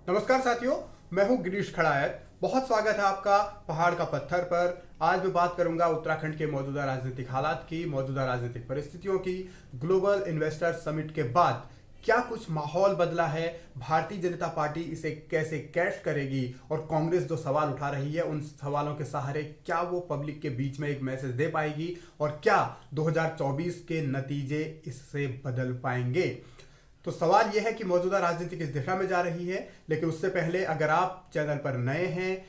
नमस्कार साथियों, मैं हूं गिरीश खड़ायत। बहुत स्वागत है आपका पहाड़ का पत्थर पर। आज मैं बात करूंगा उत्तराखंड के मौजूदा राजनीतिक हालात की, मौजूदा राजनीतिक परिस्थितियों की। ग्लोबल इन्वेस्टर समिट के बाद क्या कुछ माहौल बदला है, भारतीय जनता पार्टी इसे कैसे कैश करेगी और कांग्रेस जो सवाल उठा रही है उन सवालों के सहारे क्या वो पब्लिक के बीच में एक मैसेज दे पाएगी और क्या 2024 के नतीजे इससे बदल पाएंगे। तो सवाल यह है कि मौजूदा राजनीति किस दिशा में जा रही है। लेकिन उससे पहले अगर आप चैनल पर नए हैं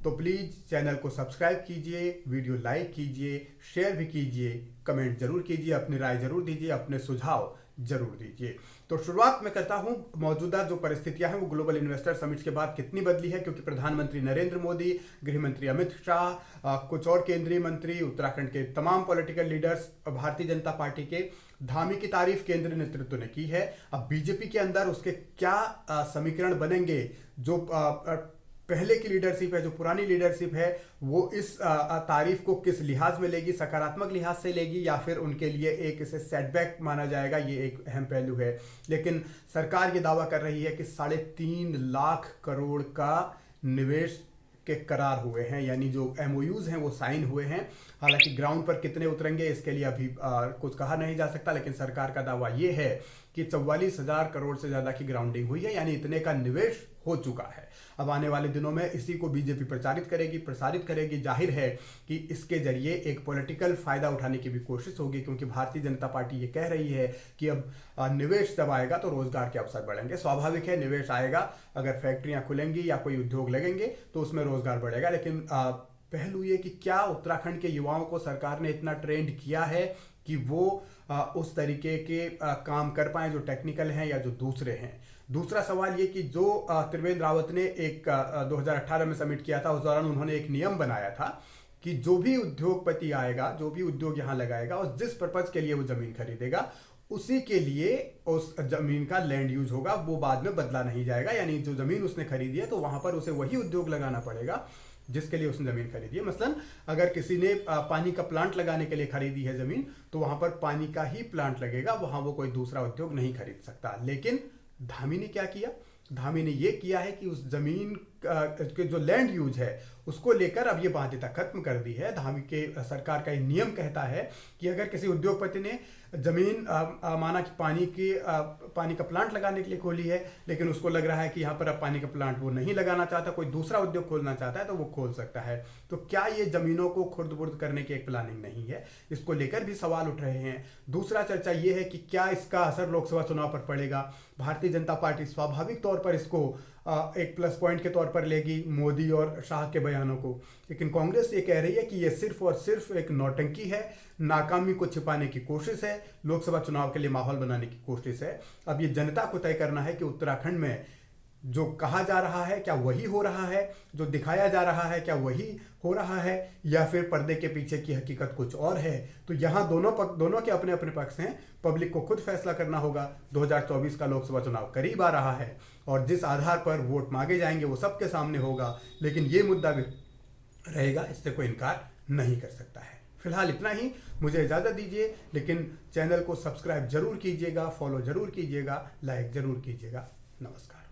तो प्लीज चैनल को सब्सक्राइब कीजिए, वीडियो लाइक कीजिए, शेयर भी कीजिए, कमेंट जरूर कीजिए, अपनी राय जरूर दीजिए, अपने सुझाव जरूर दीजिए। तो शुरुआत में करता हूं मौजूदा जो परिस्थितियां हैं वो ग्लोबल इन्वेस्टर समिट के बाद कितनी बदली है, क्योंकि प्रधानमंत्री नरेंद्र मोदी, गृह मंत्री अमित शाह, कुछ और केंद्रीय मंत्री, उत्तराखंड के तमाम political leaders, Bharatiya Janata party के धामी की तारीफ केंद्रीय नेतृत्व ने की है। अब बीजेपी के अंदर उसके क्या समीकरण बनेंगे, जो पहले की लीडरशिप है, जो पुरानी लीडरशिप है, वो इस तारीफ को किस लिहाज में लेगी, सकारात्मक लिहाज से लेगी या फिर उनके लिए एक इसे सेटबैक माना जाएगा, ये एक अहम पहलू है। लेकिन सरकार ये दावा कर रही है कि 3.5 लाख करोड़ का निवेश के करार हुए हैं, यानी जो एमओयूज हैं वो साइन हुए हैं। हालांकि ग्राउंड पर कितने उतरेंगे इसके लिए अभी कुछ कहा नहीं जा सकता, लेकिन सरकार का दावा ये है कि 44,000 करोड़ से ज्यादा की ग्राउंडिंग हुई है, यानी इतने का निवेश हो चुका है। अब आने वाले दिनों में इसी को बीजेपी प्रसारित करेगी। जाहिर है कि इसके जरिए एक पॉलिटिकल फायदा उठाने की भी कोशिश होगी, क्योंकि भारतीय जनता पार्टी ये कह रही है कि अब निवेश जब आएगा तो रोजगार के अवसर बढ़ेंगे। स्वाभाविक है, निवेश आएगा, अगर फैक्ट्रियां खुलेंगी या कोई उद्योग लगेंगे तो उसमें रोजगार बढ़ेगा। लेकिन पहलू ये कि क्या उत्तराखंड के युवाओं को सरकार ने इतना ट्रेंड किया है कि वो उस तरीके के काम कर पाए जो टेक्निकल हैं या जो दूसरे हैं। दूसरा सवाल ये कि जो त्रिवेंद्र रावत ने एक 2018 में समिट किया था, उस दौरान उन्होंने एक नियम बनाया था कि जो भी उद्योगपति आएगा, जो भी उद्योग यहाँ लगाएगा और जिस पर्पज के लिए वो जमीन खरीदेगा उसी के लिए उस जमीन का लैंड यूज होगा, वो बाद में बदला नहीं जाएगा। यानी जो जमीन उसने खरीदी है तो वहां पर उसे वही उद्योग लगाना पड़ेगा जिसके लिए उसने जमीन खरीदी है। मसलन अगर किसी ने पानी का प्लांट लगाने के लिए खरीदी है जमीन, तो वहां पर पानी का ही प्लांट लगेगा, वहां वो कोई दूसरा उद्योग नहीं खरीद सकता। लेकिन धामी ने क्या किया? धामी ने यह किया है कि उस जमीन के जो लैंड यूज है उसको लेकर अब ये बाध्यता खत्म कर दी है। धामी के सरकार का ये नियम कहता है कि अगर किसी उद्योगपति ने जमीन माना कि पानी का प्लांट लगाने के लिए खोली है, लेकिन उसको लग रहा है कि यहाँ पर अब पानी का प्लांट वो नहीं लगाना चाहता, कोई दूसरा उद्योग खोलना चाहता है, तो वो खोल सकता है। तो क्या ये जमीनों को खुर्द-बुर्द करने की एक प्लानिंग नहीं है? इसको लेकर भी सवाल उठ रहे हैं। दूसरा चर्चा ये है कि क्या इसका असर लोकसभा चुनाव पर पड़ेगा। भारतीय जनता पार्टी स्वाभाविक तौर पर इसको एक प्लस पॉइंट के तौर पर लेगी, मोदी और शाह के बयानों को। लेकिन कांग्रेस ये कह रही है कि ये सिर्फ और सिर्फ एक नौटंकी है, नाकामी को छिपाने की कोशिश है, लोकसभा चुनाव के लिए माहौल बनाने की कोशिश है। अब ये जनता को तय करना है कि उत्तराखंड में जो कहा जा रहा है क्या वही हो रहा है, जो दिखाया जा रहा है क्या वही हो रहा है, या फिर पर्दे के पीछे की हकीकत कुछ और है। तो यहाँ दोनों के अपने अपने पक्ष हैं। पब्लिक को खुद फैसला करना होगा। 2024 का लोकसभा चुनाव करीब आ रहा है और जिस आधार पर वोट मांगे जाएंगे वो सबके सामने होगा, लेकिन ये मुद्दा भी रहेगा, इससे कोई इनकार नहीं कर सकता है। फिलहाल इतना ही, मुझे इजाजत दीजिए, लेकिन चैनल को सब्सक्राइब जरूर कीजिएगा, फॉलो जरूर कीजिएगा, लाइक जरूर कीजिएगा। नमस्कार।